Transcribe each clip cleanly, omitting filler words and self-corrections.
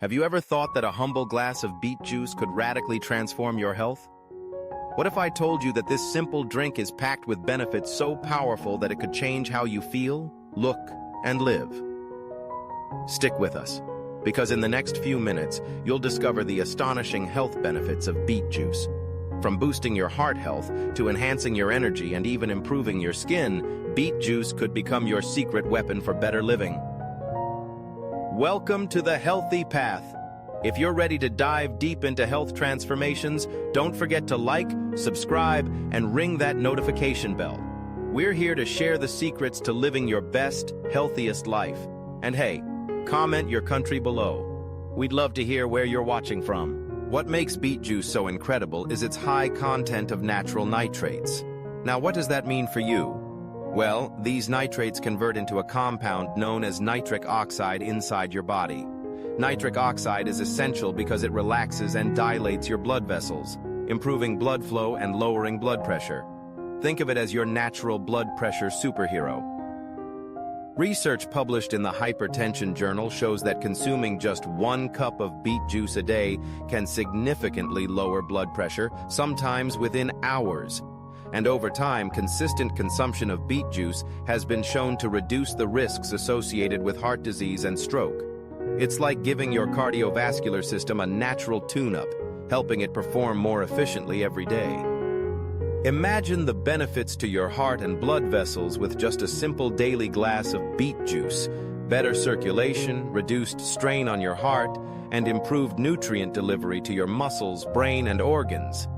Have you ever thought that a humble glass of beet juice could radically transform your health? What if I told you that this simple drink is packed with benefits so powerful that it could change how you feel, look, and live? Stick with us, because in the next few minutes, you'll discover the astonishing health benefits of beet juice. From boosting your heart health to enhancing your energy and even improving your skin, beet juice could become your secret weapon for better living. Welcome to the Healthy Path. If you're ready to dive deep into health transformations, don't forget to like, subscribe, and ring that notification bell. We're here to share the secrets to living your best, healthiest life. And hey, comment your country below. We'd love to hear where you're watching from. What makes beet juice so incredible is its high content of natural nitrates. Now, what does that mean for you? Well, these nitrates convert into a compound known as nitric oxide inside your body. Nitric oxide is essential because it relaxes and dilates your blood vessels, improving blood flow and lowering blood pressure. Think of it as your natural blood pressure superhero. Research published in the Hypertension Journal shows that consuming just 1 cup of beet juice a day can significantly lower blood pressure, sometimes within hours. And over time, consistent consumption of beet juice has been shown to reduce the risks associated with heart disease and stroke. It's like giving your cardiovascular system a natural tune-up, helping it perform more efficiently every day. Imagine the benefits to your heart and blood vessels with just a simple daily glass of beet juice: better circulation, reduced strain on your heart, and improved nutrient delivery to your muscles, brain, and organs.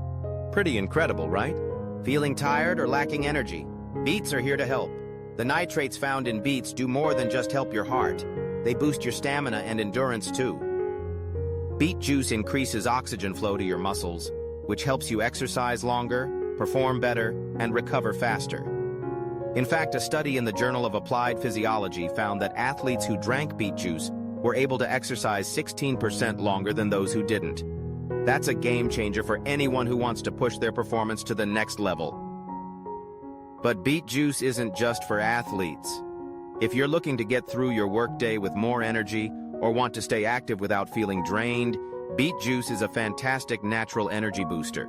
Pretty incredible, right? Feeling tired or lacking energy? Beets are here to help. The nitrates found in beets do more than just help your heart. They boost your stamina and endurance too. Beet juice increases oxygen flow to your muscles, which helps you exercise longer, perform better, and recover faster. In fact, a study in the Journal of Applied Physiology found that athletes who drank beet juice were able to exercise 16% longer than those who didn't. That's a game changer for anyone who wants to push their performance to the next level. But beet juice isn't just for athletes. If you're looking to get through your workday with more energy or want to stay active without feeling drained, beet juice is a fantastic natural energy booster.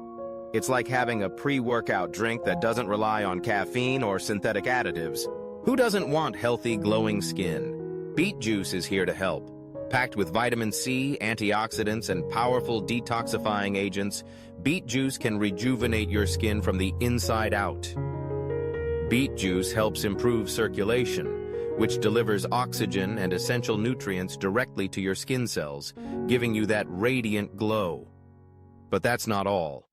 It's like having a pre-workout drink that doesn't rely on caffeine or synthetic additives. Who doesn't want healthy, glowing skin? Beet juice is here to help. Packed with vitamin C, antioxidants, and powerful detoxifying agents, beet juice can rejuvenate your skin from the inside out. Beet juice helps improve circulation, which delivers oxygen and essential nutrients directly to your skin cells, giving you that radiant glow. But that's not all.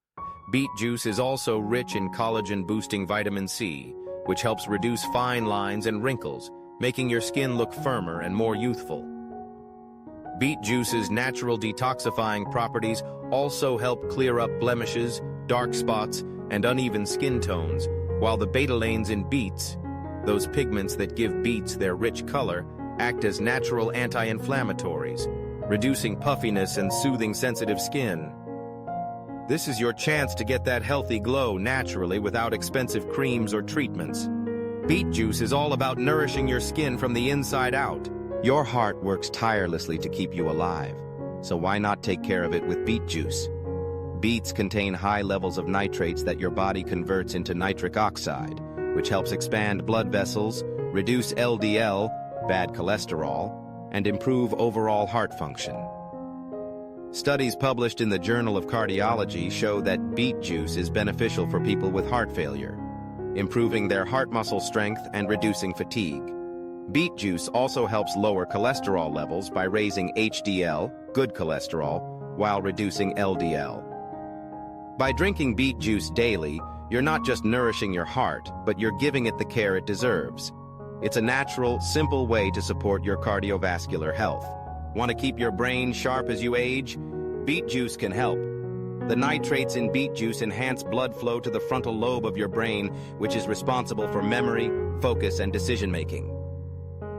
Beet juice is also rich in collagen-boosting vitamin C, which helps reduce fine lines and wrinkles, making your skin look firmer and more youthful. Beet juice's natural detoxifying properties also help clear up blemishes, dark spots, and uneven skin tones, while the betalains in beets, those pigments that give beets their rich color, act as natural anti-inflammatories, reducing puffiness and soothing sensitive skin. This is your chance to get that healthy glow naturally without expensive creams or treatments. Beet juice is all about nourishing your skin from the inside out. Your heart works tirelessly to keep you alive, so why not take care of it with beet juice? Beets contain high levels of nitrates that your body converts into nitric oxide, which helps expand blood vessels, reduce LDL, bad cholesterol, and improve overall heart function. Studies published in the Journal of Cardiology show that beet juice is beneficial for people with heart failure, improving their heart muscle strength and reducing fatigue. Beet juice also helps lower cholesterol levels by raising HDL, good cholesterol, while reducing LDL. By drinking beet juice daily, you're not just nourishing your heart, but you're giving it the care it deserves. It's a natural, simple way to support your cardiovascular health. Want to keep your brain sharp as you age? Beet juice can help. The nitrates in beet juice enhance blood flow to the frontal lobe of your brain, which is responsible for memory, focus, and decision-making.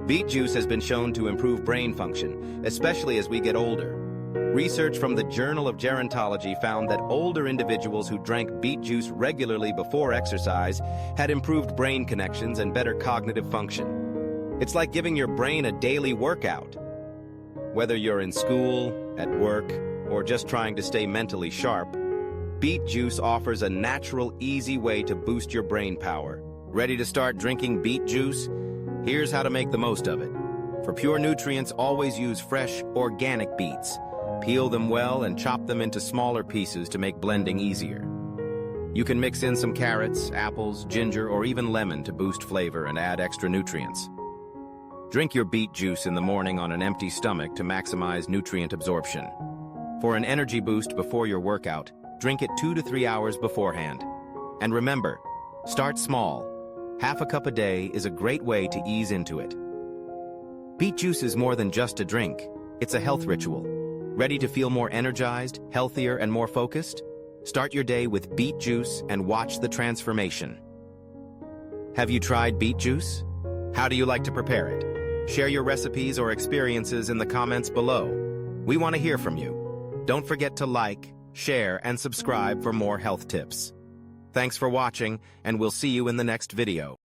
Beet juice has been shown to improve brain function, especially as we get older. Research from the Journal of Gerontology found that older individuals who drank beet juice regularly before exercise had improved brain connections and better cognitive function. It's like giving your brain a daily workout. Whether you're in school, at work, or just trying to stay mentally sharp, beet juice offers a natural, easy way to boost your brain power. Ready to start drinking beet juice? Here's how to make the most of it. For pure nutrients, always use fresh, organic beets. Peel them well and chop them into smaller pieces to make blending easier. You can mix in some carrots, apples, ginger, or even lemon to boost flavor and add extra nutrients. Drink your beet juice in the morning on an empty stomach to maximize nutrient absorption. For an energy boost before your workout, drink it 2 to 3 hours beforehand. And remember, start small. Half a cup a day is a great way to ease into it. Beet juice is more than just a drink. It's a health ritual. Ready to feel more energized, healthier, and more focused? Start your day with beet juice and watch the transformation. Have you tried beet juice? How do you like to prepare it? Share your recipes or experiences in the comments below. We want to hear from you. Don't forget to like, share, and subscribe for more health tips. Thanks for watching, and we'll see you in the next video.